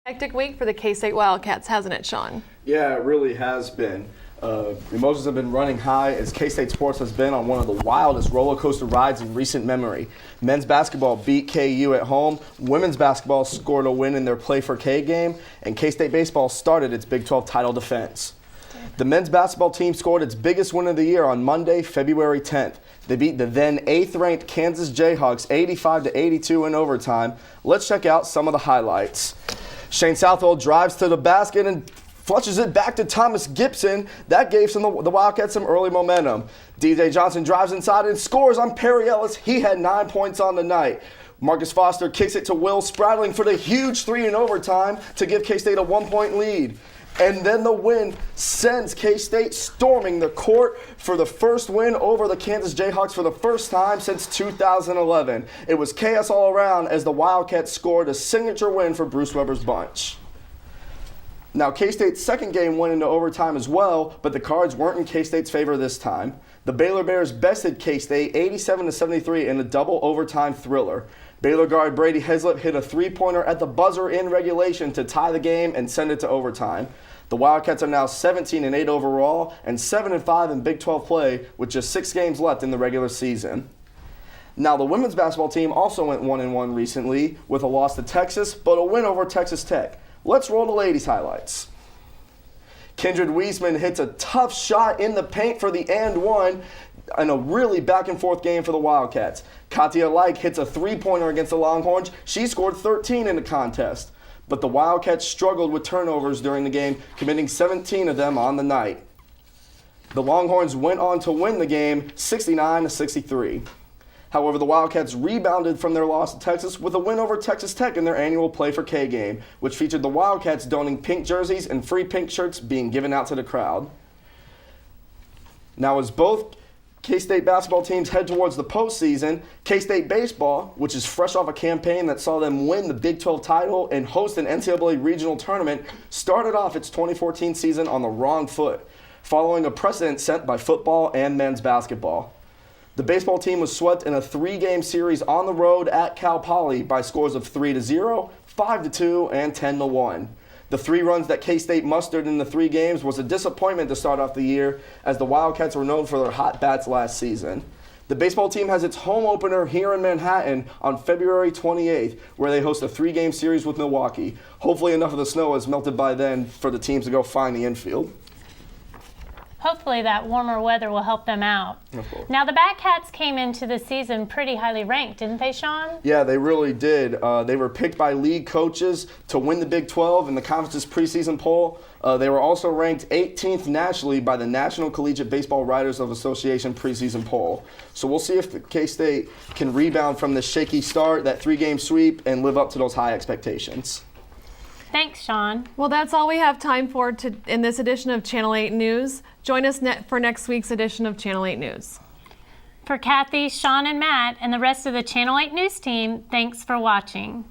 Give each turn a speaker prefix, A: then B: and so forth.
A: Hectic week for the K-State Wildcats, hasn't it, Sean?
B: Yeah, it really has been. Emotions have been running high as K-State sports has been on one of the wildest roller coaster rides in recent memory. Men's basketball beat KU at home, women's basketball scored a win in their Play for K game, and K-State baseball started its Big 12 title defense. The men's basketball team scored its biggest win of the year on Monday, February 10th. They beat the then 8th-ranked Kansas Jayhawks 85-82 in overtime. Let's check out some of the highlights. Shane Southwell drives to the basket and flushes it back to Thomas Gibson. That gave the Wildcats some early momentum. DJ Johnson drives inside and scores on Perry Ellis. He had 9 points on the night. Marcus Foster kicks it to Will Spradling for the huge three in overtime to give K-State a 1-point lead. And then the win sends K-State storming the court for the first win over the Kansas Jayhawks for the first time since 2011. It was chaos all around as the Wildcats scored a signature win for Bruce Weber's bunch. Now, K-State's second game went into overtime as well, but the cards weren't in K-State's favor this time. The Baylor Bears bested K-State 87-73 in a double overtime thriller. Baylor guard Brady Heslip hit a three-pointer at the buzzer in regulation to tie the game and send it to overtime. The Wildcats are now 17-8 overall and 7-5 in Big 12 play with just 6 games left in the regular season. Now, the women's basketball team also went 1-1 recently with a loss to Texas, but a win over Texas Tech. Let's roll the ladies' highlights. Kindred Wiesman hits a tough shot in the paint for the and one in a really back-and-forth game for the Wildcats. Katia Like hits a three-pointer against the Longhorns. She scored 13 in the contest. But the Wildcats struggled with turnovers during the game, committing 17 of them on the night. The Longhorns went on to win the game 69-63. However, the Wildcats rebounded from their loss to Texas with a win over Texas Tech in their annual Play for K game, which featured the Wildcats donning pink jerseys and free pink shirts being given out to the crowd. Now, as both K-State basketball teams head towards the postseason, K-State baseball, which is fresh off a campaign that saw them win the Big 12 title and host an NCAA regional tournament, started off its 2014 season on the wrong foot, following a precedent set by football and men's basketball. The baseball team was swept in a 3-game series on the road at Cal Poly by scores of 3-0, 5-2, and 10-1. The 3 runs that K-State mustered in the 3 games was a disappointment to start off the year, as the Wildcats were known for their hot bats last season. The baseball team has its home opener here in Manhattan on February 28th, where they host a 3-game series with Milwaukee. Hopefully enough of the snow has melted by then for the teams to go find the infield.
C: Hopefully that warmer weather will help them out. Now, the Batcats came into the season pretty highly ranked, didn't they, Sean?
B: Yeah, they really did. They were picked by league coaches to win the Big 12 in the conference's preseason poll. They were also ranked 18th nationally by the National Collegiate Baseball Writers of Association preseason poll. So we'll see if K-State can rebound from this shaky start, that 3-game sweep, and live up to those high expectations.
C: Thanks, Sean.
A: Well, that's all we have time for in this edition of Channel 8 News. Join us for next week's edition of Channel 8 News.
C: For Kathy, Sean, and Matt, and the rest of the Channel 8 News team, thanks for watching.